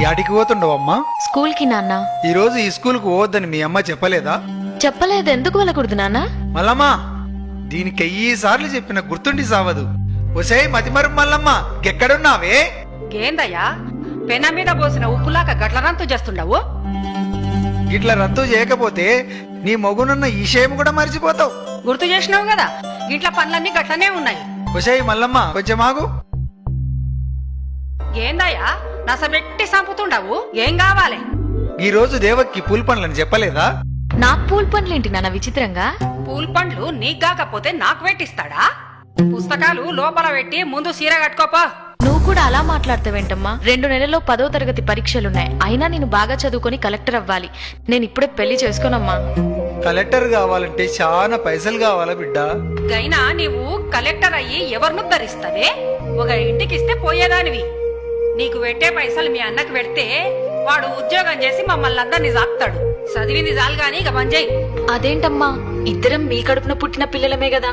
యాడికి పోతుండవమ్మా? స్కూల్ కి నాన్న. ఈ రోజు ఈ స్కూల్ కు పోవద్దని మీ అమ్మ చెప్పలేదా? చెప్పలేదు. ఎందుకు వెళ్ళకూడదు నాన్న? మల్లమ్మా, దీనికి 1000 సార్లు చెప్పిన గుర్తుండి సావదు. ఒసే మతిమరు మల్లమ్మ, ఎక్కడున్నావే? ఏందయ్యా పెన మీద పోసిన ఉప్పులాక గట్ల రంతు చేస్తుండవు? ఇట్లా రద్దు చేయకపోతే నీ మగునున్న ఈ విషయం కూడా మర్చిపోతావు. గుర్తు చేసినావు కదా, ఇంట్లో పనులన్నీ గట్లనే ఉన్నాయి. ఒసే మల్లమ్మ, కొంచెం ఆగు. ఏందయ్యా నసబెట్టి సంపుతుండవు? ఏం కావాలి? ఈ రోజు దేవక్కి పూల పండ్లని చెప్పలేదా? నాకు పూల్ పనులేంటి నాన్న విచిత్రంగా? పూల్ పండ్లు నీకు కాకపోతే నాకు పెట్టిస్తాడా? పుస్తకాలు లోపల పెట్టి ముందు సీర కట్టుకోపా. నువ్వు కూడా అలా మాట్లాడతావేంటమ్మా? 2 నెలల్లో 10వ తరగతి పరీక్షలున్నాయి. అయినా నేను బాగా చదువుకొని కలెక్టర్ అవ్వాలి. నేను ఇప్పుడే పెళ్లి చేసుకోనమ్మా. కలెక్టర్ కావాలంటే చాలా పైసలు కావాలా బిడ్డ? గైనా నీవు కలెక్టర్ అయ్యి ఎవరిను ధరిస్తావే? ఒక ఇంటికిస్తే పోయేదానివి. నీకు పెట్టే పైసలు మీ అన్నకు పెడితే వాడు ఉద్యోగం చేసి మమ్మల్ని అందరినీ సాక్తాడు. చదివింది చాలు గాని ఇక మంజయ్. అదేంటమ్మా, ఇద్దరం మీ కడుపున పుట్టిన పిల్లలమే కదా.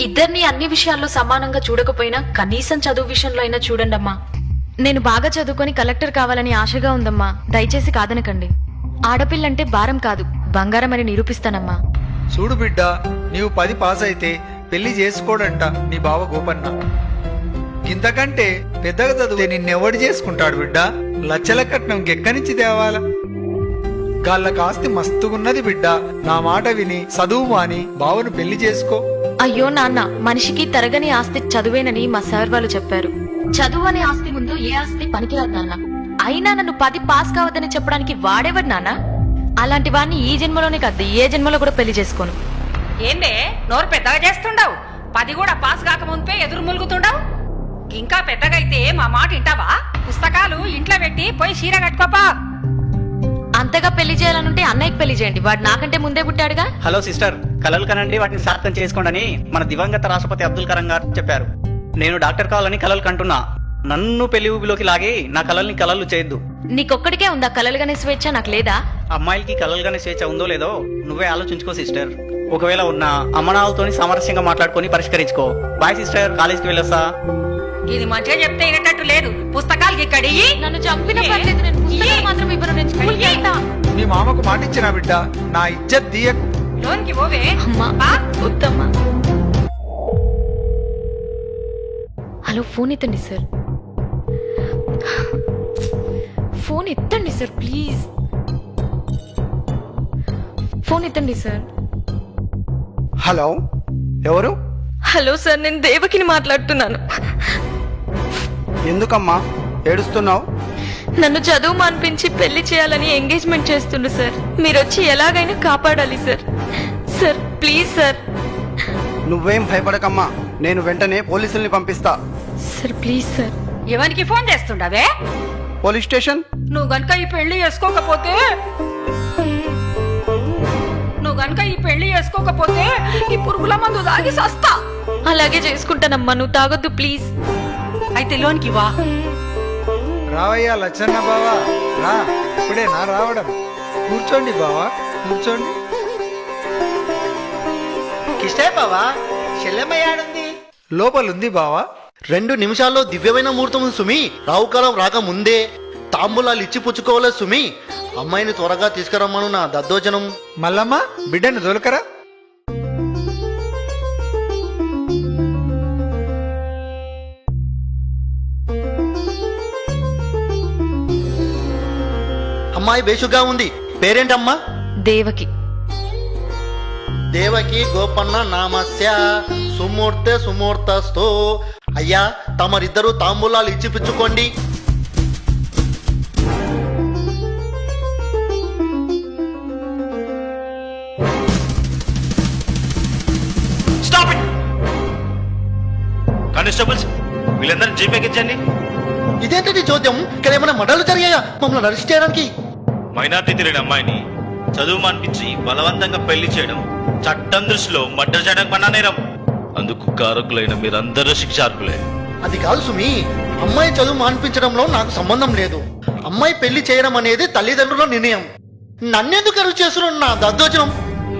ఇద్దరిని అన్ని విషయాల్లో సమానంగా చూడకపోయినా కనీసం చదువు విషయంలో అయినా చూడండమ్మా. నేను బాగా చదువుకొని కలెక్టర్ కావాలని ఆశగా ఉందమ్మా. దయచేసి కాదనకండి. ఆడపిల్లంటే భారం కాదు, బంగారం అని నిరూపిస్తానమ్మా. చూడు బిడ్డ, నీవు 10 పాస్ అయితే పెళ్లి చేసుకోడంట నీ బావ గోపన్న. ఇంతకంటే పెద్దగా చదివితే నిన్నెవడు చేసుకుంటాడు బిడ్డ? లచ్చల కట్నం ఎక్కనిచ్చి తేవాల? గాళ్ళ ఆస్తి మస్తుగున్నది బిడ్డ. నా మాట విని చదువు మాని బావను పెళ్లి చేసుకో. అయ్యో నాన్న, మనిషికి తరగని ఆస్తి చదువేనని మా సార్ వాళ్ళు చెప్పారు. చదువు అనే ఆస్తి ముందు ఏ ఆస్తి పనికిరాదు నాన్న. అయినా నన్ను 10 పాస్ కావద్దని చెప్పడానికి వాడేవాడు నాన్న? అలాంటి వాడిని ఈ జన్మలోనే కాదు, ఏ జన్మలో కూడా పెళ్లి చేసుకోను. ఏందే నోరు పెద్దగా చేస్తుండవు? 10 కూడా పాస్ కాక ముందే ఎదురు ములుగుతుండవు. ఇంకా పెద్దగైతే మా మాట వింటావా? పుస్తకాలు ఇంట్లో పెట్టి పోయి చీర కట్టుకోపా. అంతగా పెళ్లి చేయాలనుంటే అన్నయ్యకి పెళ్లి చేయండి. వాడు నాకంటే ముందే పుట్టాడుగా. హలో సిస్టర్, కలలు కనండి, వాటిని సార్థం చేసుకోండి మన దివంగత రాష్ట్రపతి అబ్దుల్ కలాం గారు చెప్పారు. నేను డాక్టర్ కావాలని కలలు కంటున్నా. నన్ను పెళ్లి ఊబిలోకి లాగి నా కలల్ని కలలు చేయొద్దు. నీకొక్కడికే ఉందా కలలుగానే స్వేచ్ఛ? నాకు లేదా? అమ్మాయిలకి కలలుగానే స్వేచ్ఛ ఉందో లేదో నువ్వే ఆలోచించుకో సిస్టర్. ఒకవేళ ఉన్న అమ్మనాలతోని సామరస్యంగా మాట్లాడుకొని పరిష్కరించుకో. బాయ్ సిస్టర్, కాలేజీకి వెళ్ళొస్తా. ఇది మంచిగా చెప్తే వినేటట్టు లేదు. పుస్తకాలకి ఇక్కడి నన్ను చంపిన పర్లేదు, నేను పుస్తకాలు మాత్రం ఇవ్వను. నేను స్కూల్కి వెళ్తా. మీ మామకు మాట ఇచ్చినా బిడ్డ, నా ఇజ్జత్ తీయకు. లోన్కి పోవే. అమ్మా వద్దమ్మా. హలో, ఫోన్ ఎత్తండి సార్. ఫోన్ ఎత్తండి సార్ ప్లీజ్. ఫోన్ ఎత్తండి సార్. హలో, ఎవరు? హలో సార్, నేను దేవకిని మాట్లాడుతున్నాను. ఎందుకమ్మా ఏడుస్తున్నావు? నన్ను చదువు మాన్పించి పెళ్లి చేయాలని ఎంగేజ్మెంట్ చేస్తుండు సార్. మీరు వచ్చి ఎలాగైనా కాపాడాలి సార్. Sir please sir. నువ్వేం భయపడకమ్మా, నేను వెంటనే పోలీసుల్ని పంపిస్తా. Sir please sir. ఎవరికి ఫోన్ చేస్తుండవే? Police station. నువ్వు గనుక ఈ పెళ్లి చేసుకోకపోతే ఈ పురుగుల మందు తాగి సస్తా. అలాగే చేసుకుంటానమ్మా, నువ్వు తాగొద్దు ప్లీజ్. అయితే లోన్కి వా. రావయ్యా లచ్చన్న బావా, రా. ఇప్పుడే నా రావడం. కూర్చోండి బావా, కూర్చోండి. కిష్టే బావా, చెల్లెమ్మయ్యాడుంది. లోపలుంది బావా. 2 నిమిషాల్లో దివ్యమైన ముహూర్తం ఉంది సుమి. రావుకాలం రాక ముందే తాంబూలాలు ఇచ్చి పుచ్చుకోవాలి సుమి. అమ్మాయిని త్వరగా తీసుకురమ్మను నా దద్దోజనం. మల్లమ్మ, బిడ్డను దొలకరా. అమ్మాయి బేషుగా ఉంది. పేరేంటమ్మా? దేవకి. దేవకి గోపన్న నామస్య సుమూర్తె సుమూర్తస్తో. అయ్యా, తమరిద్దరూ తాంబూలాలు ఇచ్చి పుచ్చుకోండి. కానిస్టేబుల్స్, వీళ్ళందరినీ జీపేకి ఇచ్చండి. ఇదేంటి చోద్యం? ఇక్కడ ఏమైనా మడలు జరిగాయా మమ్మల్ని అరెస్ట్ చేయడానికి? మైనార్టీ తిరిగిన అమ్మాయిని చదువు మానిపించి బలవంతంగా పెళ్లి చేయడం చట్టం దృష్టిలో మర్డర్ చేయడం కన్నా నేరం. అందుకు కారకులైన మీరందరూ శిక్షార్హులే. అది కాదు సుమి, అమ్మాయి చదువు మాన్పించడంలో నాకు సంబంధం లేదు. అమ్మాయి పెళ్లి చేయడం అనేది తల్లిదండ్రుల నిర్ణయం. నన్నెందుకు అరువు చేస్తున్నాడు నా దద్దోజనం?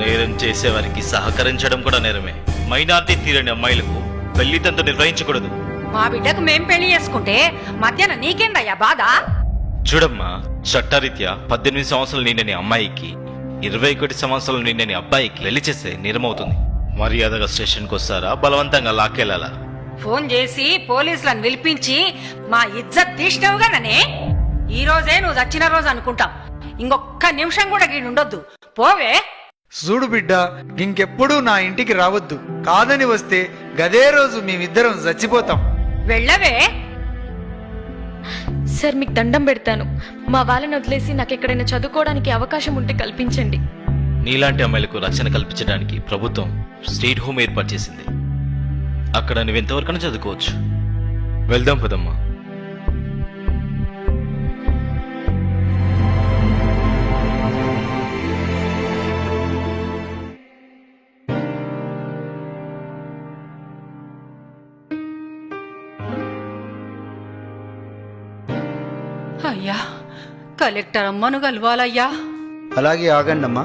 నేరం చేసేవారికి సహకరించడం కూడా నేరమే. మైనార్టీ తీరని అమ్మాయిలకు పెళ్లి తంతు నిర్వహించకూడదు. మా బిడ్డకు మేం పెళ్లి చేసుకుంటే మధ్యాహ్నం నీకేందయ్యా బాధ? చూడమ్మా, చట్టరీత్యా 18 సంవత్సరాలు నిండని అమ్మాయికి 21 సంవత్సరాలు నిండని అబ్బాయికి పెళ్లి చేస్తే నేరమవుతుంది. మర్యాదగా స్టేషన్కి వస్తారా, బలవంతంగా లాక్కెళ్ళాలా? ఫోన్ చేసి పోలీసులను పిలిపించి మా ఇజ్జత్ తీసినావుగా ననే. ఈ రోజే నువ్వు చచ్చిన రోజు అనుకుంటాం. ఇంకొక్క నిమిషం కూడా గీడుండొద్దు. పోవే. చూడు బిడ్డ, ఇంకెప్పుడు నా ఇంటికి రావద్దు. కాదని వస్తే గదే రోజు మేమిద్దరం చచ్చిపోతాం. వెళ్ళవే. సార్ మీకు దండం పెడతాను. మా వాళ్ళని వదిలేసి నాకు ఎక్కడైనా చదువుకోవడానికి అవకాశం ఉంటే కల్పించండి. నీలాంటి అమ్మాయిలకు రక్షణ కల్పించడానికి ప్రభుత్వం స్టేట్ హోమ్ ఏర్పాటు చేసింది. అక్కడ నువ్వెంతవరకైనా చదువుకోవచ్చు. వెళ్దాం పదమ్మా. అయ్యా, కలెక్టర్ అమ్మను కలవాలయ్యా. అలాగే ఆగండి అమ్మా.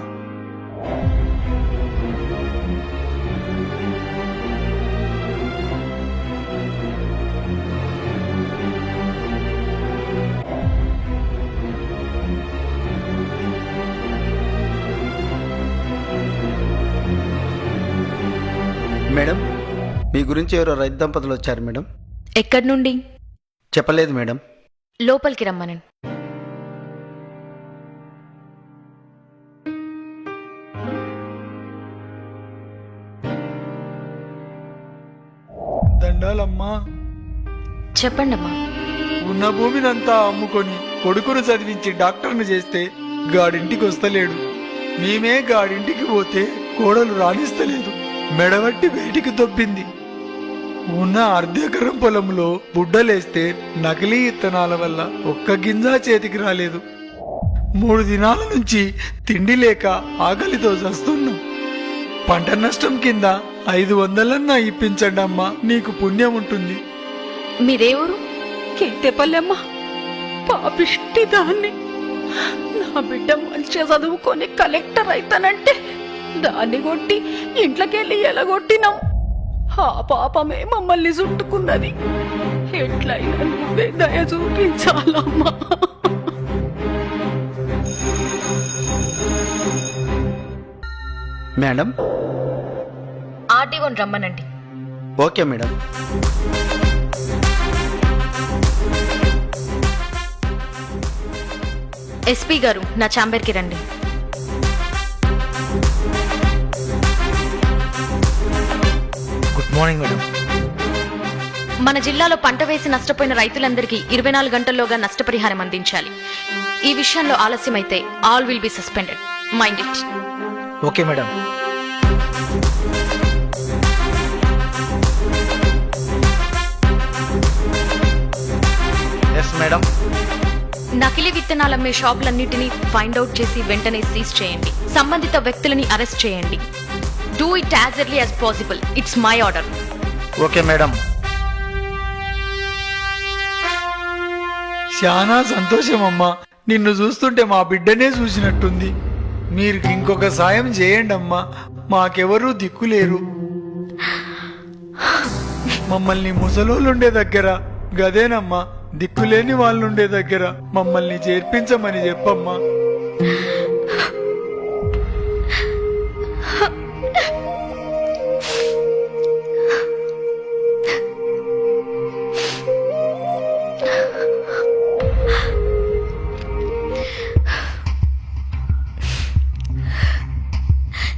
మేడం, మీ గురించి ఎవరో రైతు దంపతులు వచ్చారు మేడం. ఎక్కడి నుండి? చెప్పలేదు మేడం. లోపలికి రమ్మనండి. దండాలమ్మా. చెప్పండమ్మా. ఉన్న భూమినంతా అమ్ముకొని కొడుకును చదివించి డాక్టర్ను చేస్తే గాడింటికి వస్తలేడు. మేమే గాడింటికి పోతే కోడలు రాణిస్తలేదు. మెడవట్టి బయటికి దొబ్బింది. ఉన్న అర్ధెకరం పొలంలో బుడ్డలేస్తే నకిలీ ఇత్తనాల వల్ల ఒక్క గింజ చేతికి రాలేదు. 3 దినాల నుంచి తిండి లేక ఆకలితో చస్తున్నాం. పంట నష్టం కింద 500 ఇప్పించండి అమ్మా, నీకు పుణ్యం ఉంటుంది. మీరేవరు? కేతేపల్లెమ్మ, పాపిష్టి దాన్ని. నా బిడ్డ మంచిగా చదువుకొని కలెక్టర్ అయితానంటే దాన్ని కొట్టి ఇంట్లోకెళ్ళి ఎలగొట్టినాం. ఆ పాపమే మమ్మల్ని చుట్టుకున్నది. ఎట్లయినా నువ్వే దయ చూపించాలమ్మా. మేడం. ఆర్డీఓని రమ్మనండి. Okay madam. ఎస్పీ గారు, నా ఛాంబర్కి రండి. Good morning madam. మన జిల్లాలో పంట వేసి నష్టపోయిన రైతులందరికీ 24 గంటల్లోగా నష్టపరిహారం అందించాలి. ఈ విషయంలో ఆలస్యమైతే all will be suspended. Mind it. Okay madam. Yes madam. నకిలీ విత్తనాలమ్మే షాపులన్నిటినీ ఫైండ్ అవుట్ చేసి వెంటనే సీజ్ చేయండి. సంబంధిత వ్యక్తులని అరెస్ట్ చేయండి. Do it as early as possible. It's my order. Okay madam. చాలా సంతోషం అమ్మా. నిన్ను చూస్తుంటే మా బిడ్డనే చూసినట్టుంది. మీరు ఇంకొక సాయం చేయండి అమ్మా, మాకెవరూ దిక్కులేరు. మమ్మల్ని ముసలోళ్ళుండే దగ్గర గదేనమ్మా, దిక్కులేని వాళ్ళుండే దగ్గర మమ్మల్ని చేర్పించమని చెప్పమ్మా.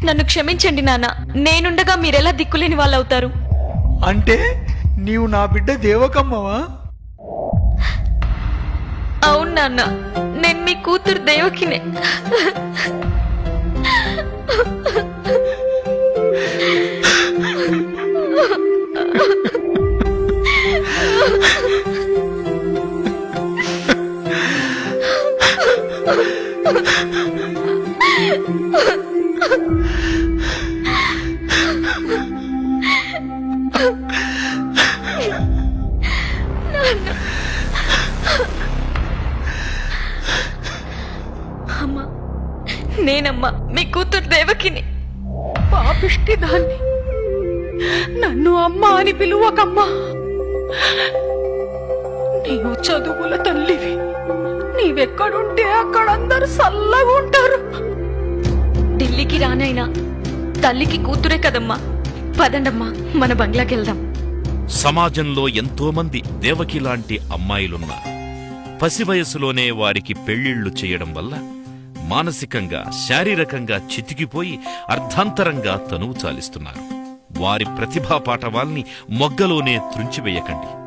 నన్ను క్షమించండి నాన్న. నేనుండగా మీరెలా దిక్కులేని వాళ్ళు అవుతారు? అంటే నీవు నా బిడ్డ దేవకమ్మవా? అవును నాన్న, నేను మీ కూతురు దేవకినే. అమ్మా, నేనమ్మా మీ కూతురు దేవకిని. పాపిష్టి దాన్ని. నన్ను అమ్మ అని పిలువకమ్మా. నీవు చదువుల తల్లివి. నీవే ఎక్కడుంటే అక్కడ అందరు చల్లగా ఉంటారు. ఢిల్లీకి రానైనా తల్లికి కూతురే కదమ్మా. పదండమ్మా మన బంగ్లాకి వెళ్దాం. సమాజంలో ఎంతో మంది దేవకి లాంటి అమ్మాయిలున్నారు. పసి వయసులోనే వారికి పెళ్లిళ్లు చేయడం వల్ల మానసికంగా శారీరకంగా చితికిపోయి అర్ధాంతరంగా తనువు చాలిస్తున్నారు. వారి ప్రతిభా పాటవాల్ని మొగ్గలోనే త్రుంచివేయకండి.